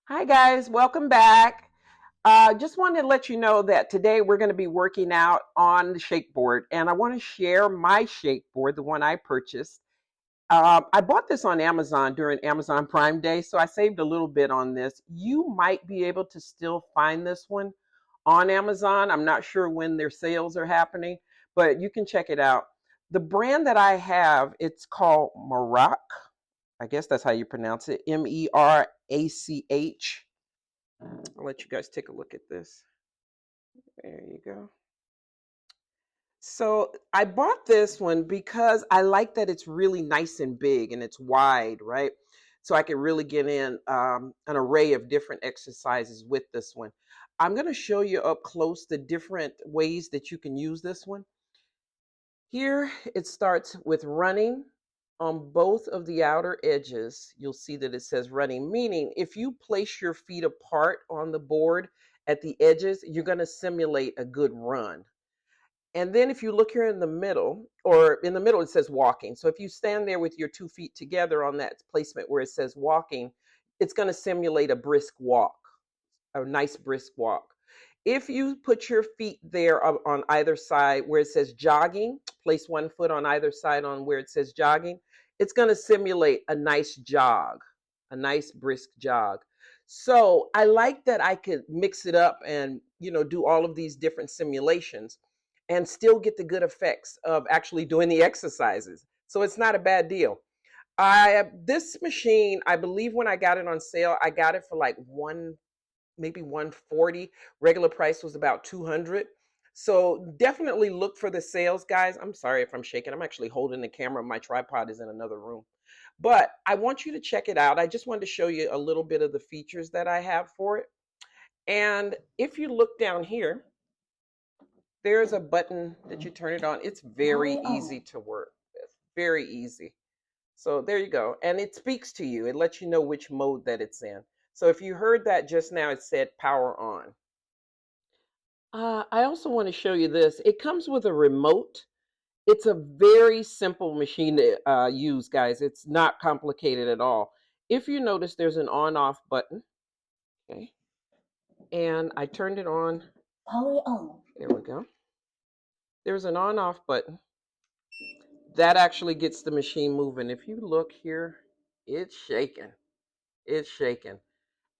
Hi guys, welcome back. Just wanted to let you know that today we're going to be working out on the shake board, and I want to share my shake board, the one I purchased. I bought this on Amazon during Amazon Prime Day, so I saved a little bit on this. You might be able to still find this one on Amazon. I'm not sure when their sales are happening, but you can check it out. The brand that I have, it's called Marac. I guess that's how you pronounce it. Merach. I'll let you guys take a look at this. There you go. So I bought this one because I like that it's really nice and big and it's wide, right? So I can really get in an array of different exercises with this one. I'm going to show you up close the different ways that you can use this one. Here it starts with running on both of the outer edges. You'll see that it says running, meaning if you place your feet apart on the board at the edges, you're going to simulate a good run. And then if you look here in the middle, or in the middle, it says walking. So if you stand there with your 2 feet together on that placement where it says walking, it's going to simulate a brisk walk, a nice brisk walk. If you put your feet there on either side where it says jogging, place 1 foot on either side on where it says jogging, it's going to simulate a nice jog, a nice brisk jog. So I like that I could mix it up and, do all of these different simulations and still get the good effects of actually doing the exercises. So it's not a bad deal. This machine, I believe when I got it on sale, I got it for like maybe 140. Regular price was about 200. So definitely look for the sales, guys. I'm sorry if I'm shaking. I'm actually holding the camera. My tripod is in another room. But I want you to check it out. I just wanted to show you a little bit of the features that I have for it. And if you look down here, there's a button that you turn it on. It's very easy to work with. Very easy. So there you go. And it speaks to you. It lets you know which mode that it's in. So if you heard that just now, it said power on. I also want to show you this. It comes with a remote. It's a very simple machine to use, guys. It's not complicated at all. If you notice, there's an on-off button. Okay. And I turned it on. Power on. There we go. There's an on-off button. That actually gets the machine moving. If you look here, it's shaking. It's shaking.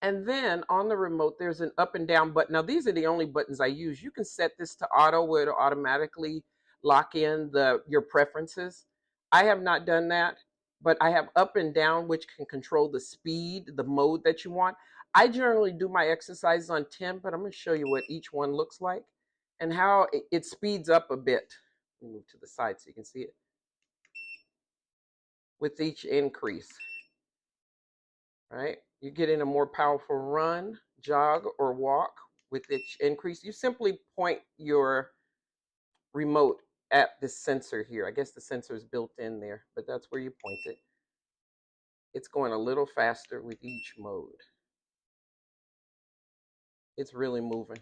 And then on the remote, there's an up and down button. Now, these are the only buttons I use. You can set this to auto where it'll automatically lock in your preferences. I have not done that, but I have up and down, which can control the speed, the mode that you want. I generally do my exercises on 10, but I'm going to show you what each one looks like and how it speeds up a bit. Let me move to the side so you can see it with each increase. Right? You're getting a more powerful run, jog, or walk with each increase. You simply point your remote at the sensor here. I guess the sensor is built in there, but that's where you point it. It's going a little faster with each mode. It's really moving.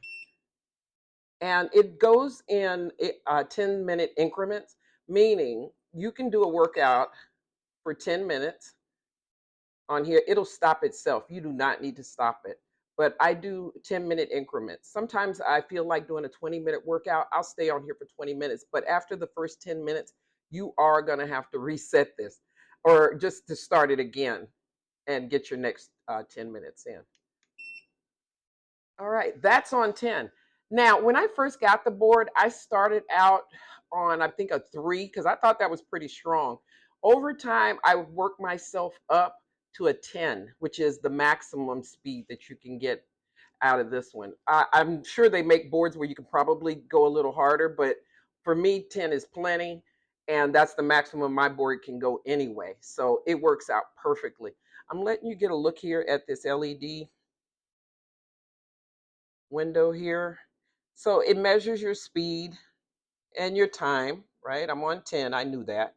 And it goes in 10-minute increments, meaning you can do a workout for 10 minutes on here. It'll stop itself. You do not need to stop it. But I do 10-minute increments. Sometimes I feel like doing a 20-minute workout. I'll stay on here for 20 minutes. But after the first 10 minutes, you are going to have to reset this or just to start it again and get your next 10 minutes in. All right, that's on 10. Now, when I first got the board, I started out on, I think, a 3 because I thought that was pretty strong. Over time, I worked myself up to a 10, which is the maximum speed that you can get out of this one. I'm sure they make boards where you can probably go a little harder, but for me, 10 is plenty, and that's the maximum my board can go anyway. So it works out perfectly. I'm letting you get a look here at this LED window here. So it measures your speed and your time, right? I'm on 10, I knew that.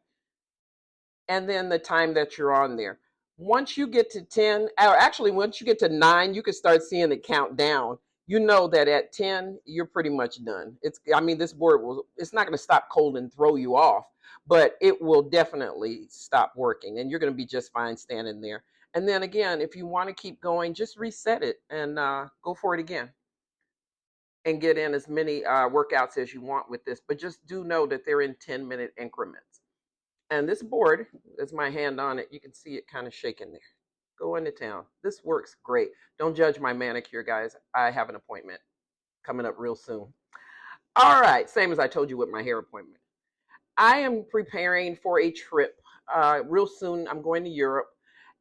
And then the time that you're on there. Once you get to 10, or actually once you get to 9, you can start seeing it count down. You know that at 10, you're pretty much done. This board it's not going to stop cold and throw you off, but it will definitely stop working and you're going to be just fine standing there. And then again, if you want to keep going, just reset it and go for it again and get in as many workouts as you want with this. But just do know that they're in 10-minute increments. And this board, there's my hand on it. You can see it kind of shaking there. Go into town. This works great. Don't judge my manicure, guys. I have an appointment coming up real soon. All right, same as I told you with my hair appointment. I am preparing for a trip. Real soon, I'm going to Europe,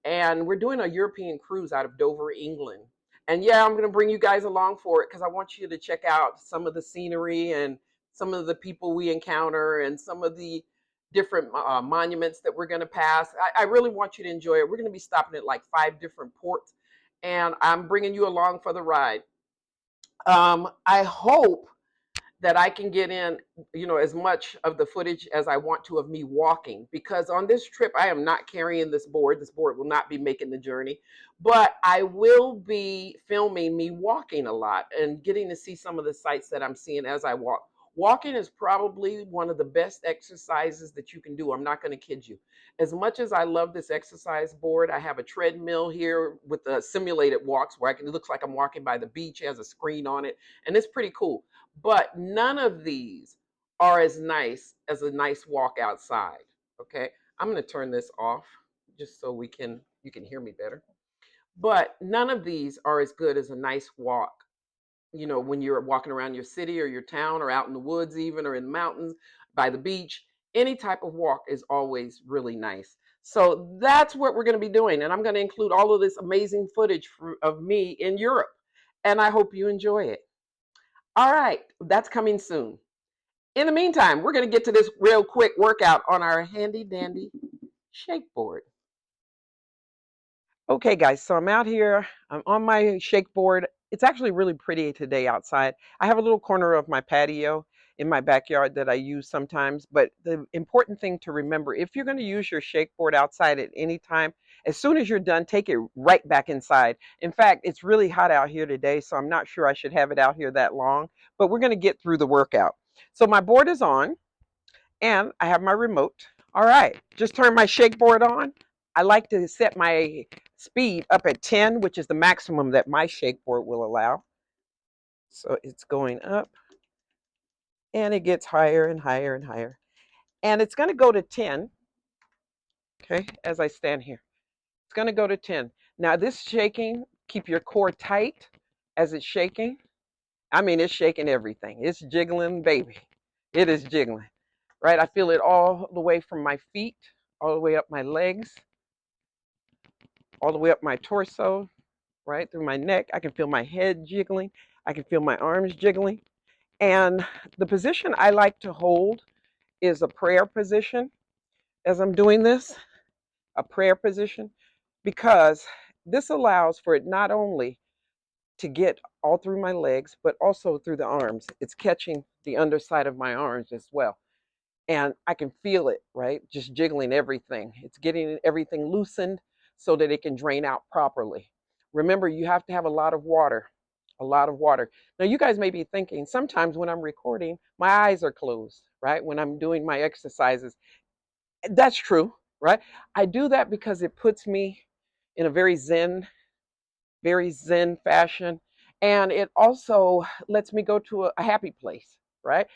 and we're doing a European cruise out of Dover, England. And yeah, I'm going to bring you guys along for it because I want you to check out some of the scenery and some of the people we encounter and some of the different monuments that we're going to pass. I really want you to enjoy it. We're going to be stopping at like 5 different ports, and I'm bringing you along for the ride. I hope that I can get in, as much of the footage as I want to of me walking, because on this trip, I am not carrying this board. This board will not be making the journey, but I will be filming me walking a lot and getting to see some of the sights that I'm seeing as I walk. Walking is probably one of the best exercises that you can do. I'm not going to kid you. As much as I love this exercise board, I have a treadmill here with the simulated walks where it looks like I'm walking by the beach. It has a screen on it, and it's pretty cool. But none of these are as nice as a nice walk outside. Okay, I'm going to turn this off just so you can hear me better. But none of these are as good as a nice walk. When you're walking around your city or your town or out in the woods, even, or in the mountains, by the beach, any type of walk is always really nice. So that's what we're going to be doing. And I'm going to include all of this amazing footage of me in Europe. And I hope you enjoy it. All right, that's coming soon. In the meantime, we're going to get to this real quick workout on our handy dandy shake board. Okay, guys, so I'm out here. I'm on my shake board. It's actually really pretty today outside. I have a little corner of my patio in my backyard that I use sometimes. But the important thing to remember, if you're going to use your shake board outside at any time, as soon as you're done, take it right back inside. In fact, it's really hot out here today, so I'm not sure I should have it out here that long. But we're going to get through the workout. So my board is on, and I have my remote. All right, just turn my shake board on. I like to set my speed up at 10, which is the maximum that my shake board will allow. So it's going up, and it gets higher and higher and higher. And it's going to go to 10, okay, as I stand here. It's going to go to 10. Now this shaking, keep your core tight as it's shaking. I mean, it's shaking everything. It's jiggling, baby. It is jiggling, right? I feel it all the way from my feet, all the way up my legs, all the way up my torso, right through my neck. I can feel my head jiggling. I can feel my arms jiggling. And the position I like to hold is a prayer position as I'm doing this, a prayer position, because this allows for it not only to get all through my legs, but also through the arms. It's catching the underside of my arms as well. And I can feel it, right? Just jiggling everything. It's getting everything loosened so that it can drain out properly. Remember, you have to have a lot of water, a lot of water. Now, you guys may be thinking, sometimes when I'm recording, my eyes are closed, right? When I'm doing my exercises. That's true, right? I do that because it puts me in a very zen fashion. And it also lets me go to a happy place, right?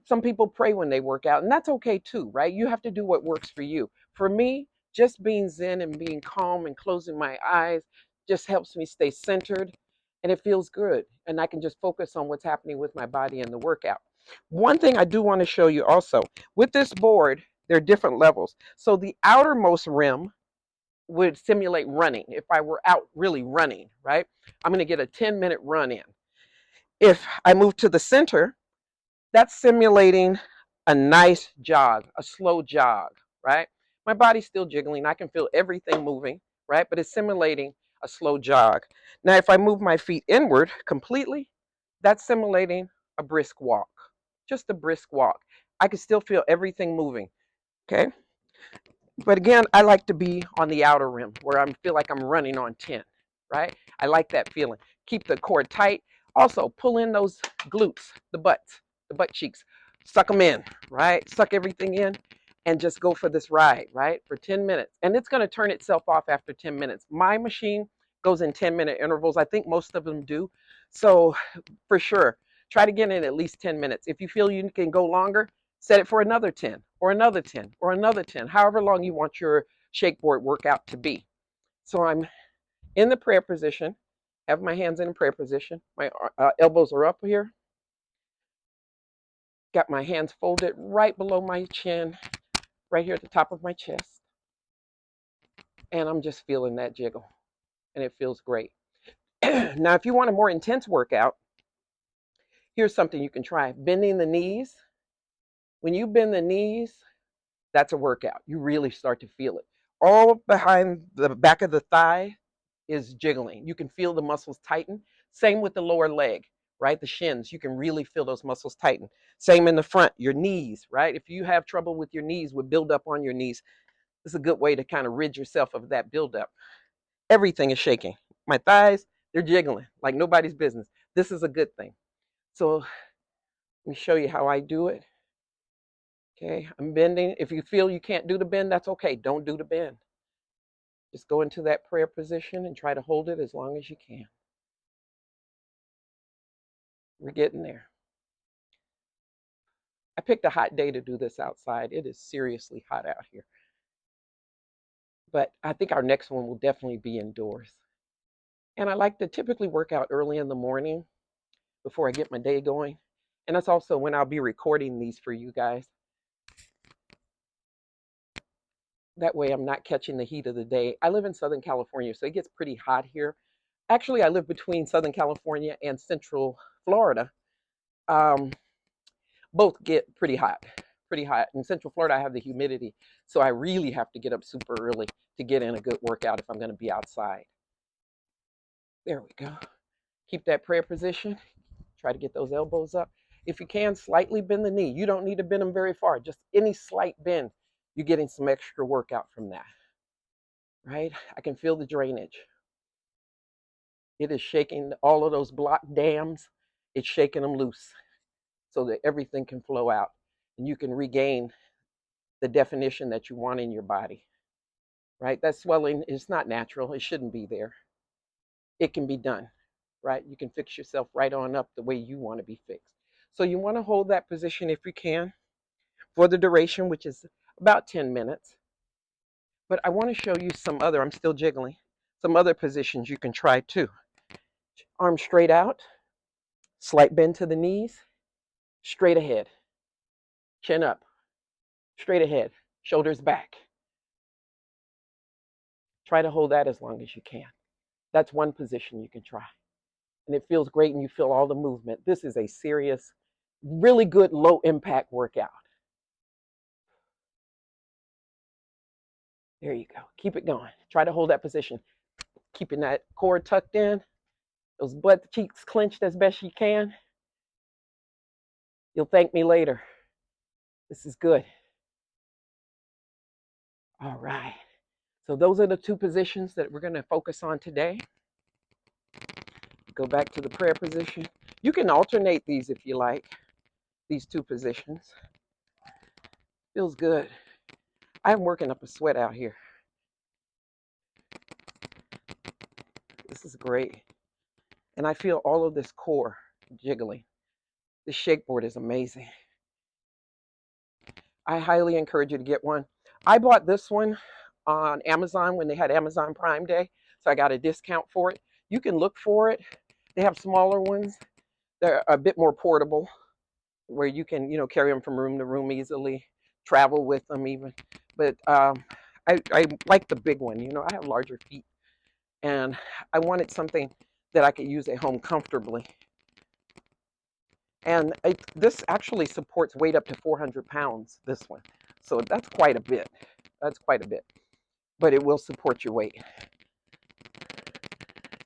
Some people pray when they work out, and that's okay too, right? You have to do what works for you. For me, just being zen and being calm and closing my eyes just helps me stay centered, and it feels good. And I can just focus on what's happening with my body in the workout. One thing I do want to show you also with this board, there are different levels. So the outermost rim would simulate running. If I were out really running, right? I'm going to get a 10-minute run in. If I move to the center, that's simulating a nice jog, a slow jog, right? My body's still jiggling. I can feel everything moving, right? But it's simulating a slow jog. Now, if I move my feet inward completely, that's simulating a brisk walk, just a brisk walk. I can still feel everything moving, okay? But again, I like to be on the outer rim where I feel like I'm running on 10, right? I like that feeling. Keep the core tight. Also, pull in those glutes, the butt cheeks. Suck them in, right? Suck everything in. and just go for this ride, right? For 10 minutes. And it's going to turn itself off after 10 minutes. My machine goes in 10-minute intervals. I think most of them do. So for sure, try to get in at least 10 minutes. If you feel you can go longer, set it for another 10 or another 10 or another 10, however long you want your shakeboard workout to be. So I'm in the prayer position, have my hands in a prayer position. My elbows are up here. Got my hands folded right below my chin, right here at the top of my chest. And I'm just feeling that jiggle, and it feels great. Now, if you want a more intense workout, here's something you can try. Bending the knees. When you bend the knees, that's a workout. You really start to feel it. All behind the back of the thigh is jiggling. You can feel the muscles tighten. Same with the lower leg, right? The shins, you can really feel those muscles tighten. Same in the front, your knees, right? If you have trouble with your knees, with buildup on your knees, it's a good way to kind of rid yourself of that buildup. Everything is shaking. My thighs, they're jiggling like nobody's business. This is a good thing. So let me show you how I do it. Okay, I'm bending. If you feel you can't do the bend, that's okay. Don't do the bend. Just go into that prayer position and try to hold it as long as you can. We're getting there. I picked a hot day to do this outside. It is seriously hot out here. But I think our next one will definitely be indoors. And I like to typically work out early in the morning before I get my day going. And that's also when I'll be recording these for you guys. That way I'm not catching the heat of the day. I live in Southern California, so it gets pretty hot here. Actually, I live between Southern California and Central Florida. Um, Both get pretty hot, pretty hot. In Central Florida, I have the humidity, so I really have to get up super early to get in a good workout if I'm going to be outside. There we go. Keep that prayer position. Try to get those elbows up. If you can, slightly bend the knee. You don't need to bend them very far. Just any slight bend, you're getting some extra workout from that, right? I can feel the drainage. It is shaking all of those blocked dams. It's shaking them loose so that everything can flow out and you can regain the definition that you want in your body, right? That swelling is not natural. It shouldn't be there. It can be done, right? You can fix yourself right on up the way you want to be fixed. So you want to hold that position if you can for the duration, which is about 10 minutes. But I want to show you some other, I'm still jiggling, some other positions you can try too. Arms straight out, slight bend to the knees, straight ahead, chin up, straight ahead, shoulders back. Try to hold that as long as you can. That's one position you can try. And it feels great and you feel all the movement. This is a serious, really good low impact workout. There you go. Keep it going. Try to hold that position. Keeping that core tucked in, those butt cheeks clenched as best you can. You'll thank me later. This is good. All right. So those are the two positions that we're going to focus on today. Go back to the prayer position. You can alternate these if you like, these two positions. Feels good. I'm working up a sweat out here. This is great. And I feel all of this core jiggling. This shakeboard is amazing. I highly encourage you to get one. I bought this one on Amazon when they had Amazon Prime Day, so I got a discount for it. You can look for it. They have smaller ones. They're a bit more portable, where you can, carry them from room to room easily, travel with them even. But I like the big one. I have larger feet, and I wanted something that I could use at home comfortably. And this actually supports weight up to 400 pounds, this one. So that's quite a bit. That's quite a bit. But it will support your weight.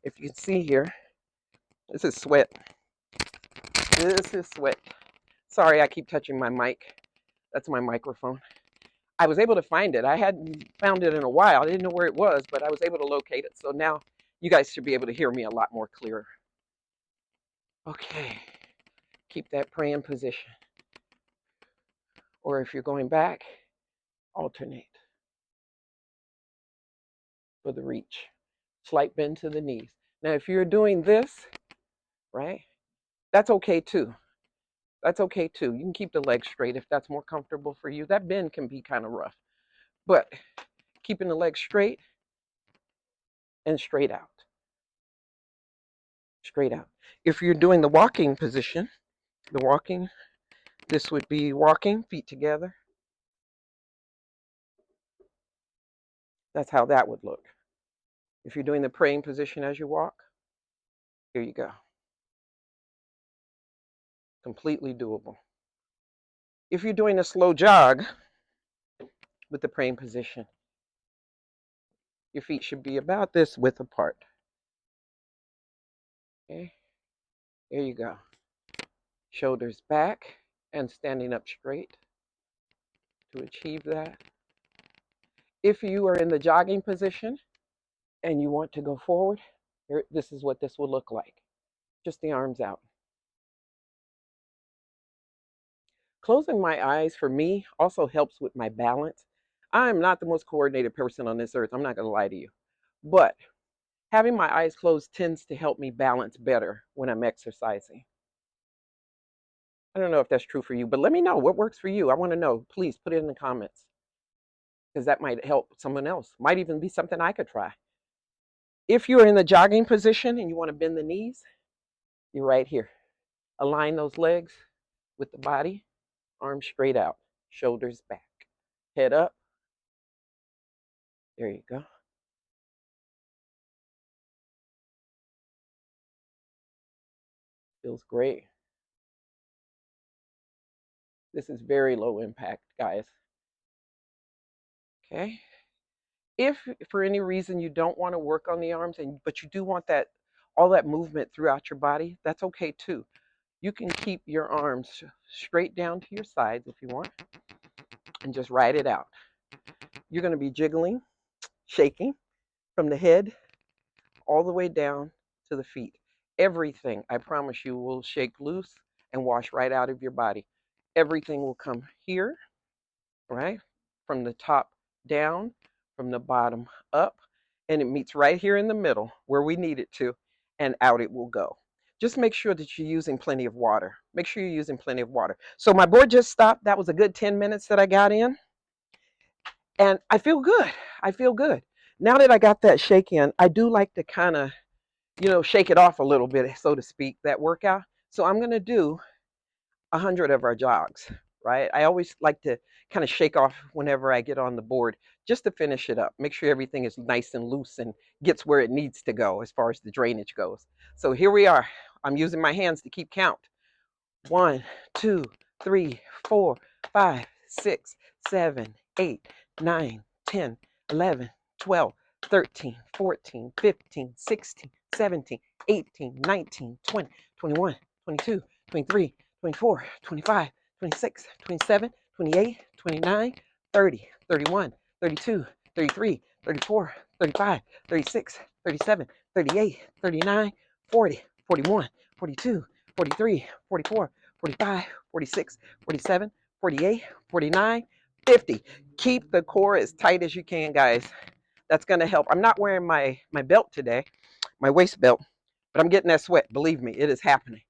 If you can see here, this is sweat. This is sweat. Sorry, I keep touching my mic. That's my microphone. I was able to find it. I hadn't found it in a while. I didn't know where it was, but I was able to locate it. So now you guys should be able to hear me a lot more clearer. Okay. Keep that praying position. Or if you're going back, Alternate for the reach. Slight bend to the knees. Now, if you're doing this, right, that's okay too. That's okay too. You can keep the legs straight if that's more comfortable for you. That bend can be kind of rough, but keeping the legs straight and straight out, straight out. If you're doing the walking position, the walking, this would be walking, feet together. That's how that would look. If you're doing the praying position as you walk, here you go. Completely doable. If you're doing a slow jog with the praying position, your feet should be about this width apart. Okay, there you go. Shoulders back and standing up straight to achieve that. If you are in the jogging position and you want to go forward, here, this is what this will look like. Just the arms out. Closing my eyes for me also helps with my balance. I'm not the most coordinated person on this earth. I'm not going to lie to you. But having my eyes closed tends to help me balance better when I'm exercising. I don't know if that's true for you, but let me know what works for you. I want to know. Please put it in the comments because that might help someone else. Might even be something I could try. If you're in the jogging position and you want to bend the knees, you're right here. Align those legs with the body, arms straight out, shoulders back, head up. There you go. Feels great. This is very low impact, guys. Okay. If for any reason you don't want to work on the arms but you do want that all that movement throughout your body, that's okay too. You can keep your arms straight down to your sides if you want and just ride it out. You're going to be jiggling, shaking from the head all the way down to the feet. Everything, I promise you, will shake loose and wash right out of your body. Everything will come here, right? From the top down, from the bottom up, and it meets right here in the middle where we need it to, and out it will go. Just make sure that you're using plenty of water. Make sure you're using plenty of water. So my board just stopped. That was a good 10 minutes that I got in, and I feel good. I feel good. Now that I got that shake in, I do like to kind of, shake it off a little bit, so to speak, that workout. So I'm going to do 100 of our jogs, right? I always like to kind of shake off whenever I get on the board just to finish it up. Make sure everything is nice and loose and gets where it needs to go as far as the drainage goes. So here we are. I'm using my hands to keep count. 1, 2, 3, 4, 5, 6, 7, 8, 9, 10, 11, 12, 13, 14, 15, 16, 17, 18, 19, 20, 21, 22, 23, 24, 25, 26, 27, 28, 29, 30, 31, 32, 33, 34, 35, 36, 37, 38, 39, 40, 41, 42, 43, 44, 45, 46, 47, 48, 49, 50. Keep the core as tight as you can, guys. That's going to help. I'm not wearing my belt today, my waist belt, but I'm getting that sweat. Believe me, it is happening.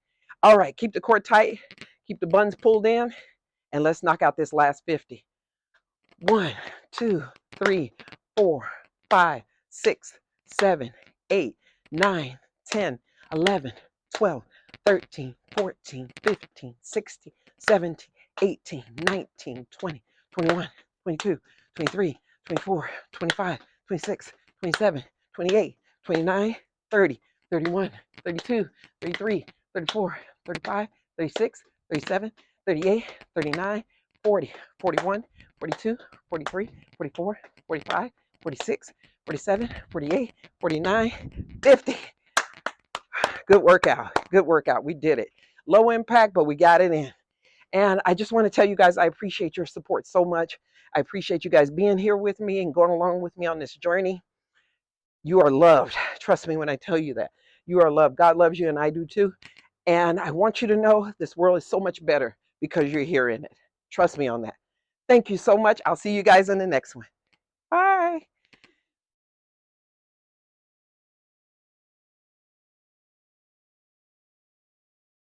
All right, keep the core tight. Keep the buns pulled in, and let's knock out this last 50. 1, 2, 3, 4, 5, 6, 7, 8, 9, 10, 11, 12, 13, 14, 15, 16, 17, 18, 19, 20, 21, 22, 23, 24, 25, 26, 27, 28, 29, 30, 31, 32, 33, 34, 35, 36, 37, 38, 39, 40, 41, 42, 43, 44, 45, 46, 47, 48, 49, 50. Good workout. Good workout. We did it. Low impact, but we got it in. And I just want to tell you guys, I appreciate your support so much. I appreciate you guys being here with me and going along with me on this journey. You are loved. Trust me when I tell you that. You are loved. God loves you, and I do too. And I want you to know this world is so much better because you're here in it. Trust me on that. Thank you so much. I'll see you guys in the next one.